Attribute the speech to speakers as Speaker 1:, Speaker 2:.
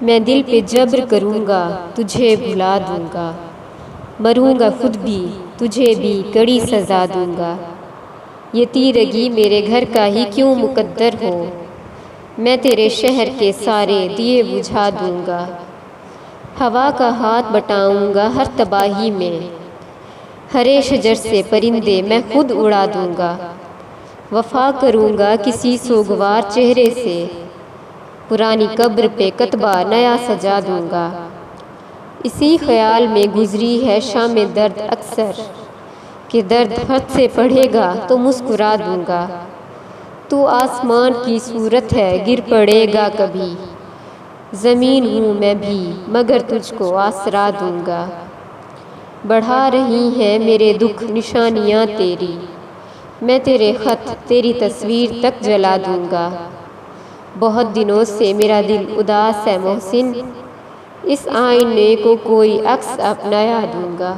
Speaker 1: میں دل پہ جبر کروں گا تجھے بھلا دوں گا، مروں گا خود بھی تجھے بھی کڑی سزا دوں گا۔ یہ تیرگی میرے گھر کا ہی کیوں مقدر ہو، میں تیرے شہر کے سارے دیے بجھا دوں گا۔ ہوا کا ہاتھ بٹاؤں گا ہر تباہی میں، ہرے شجر سے پرندے میں خود اڑا دوں گا۔ وفا کروں گا کسی سوگوار چہرے سے، پرانی قبر پہ کتبہ نیا سجا دوں گا۔ اسی خیال میں گزری ہے شام درد اکثر، کہ درد حد سے بڑھے گا تو مسکرا دوں گا۔ تو آسمان کی صورت ہے گر پڑے گا کبھی، زمین ہوں میں بھی مگر تجھ کو آسرا دوں گا۔ بڑھا رہی ہیں میرے دکھ نشانیاں تیری، میں تیرے خط تیری تصویر تک جلا دوں گا۔ بہت دنوں سے میرا دل اداس ہے محسن، اس آئینے کو کوئی عکس اپنایا دوں گا۔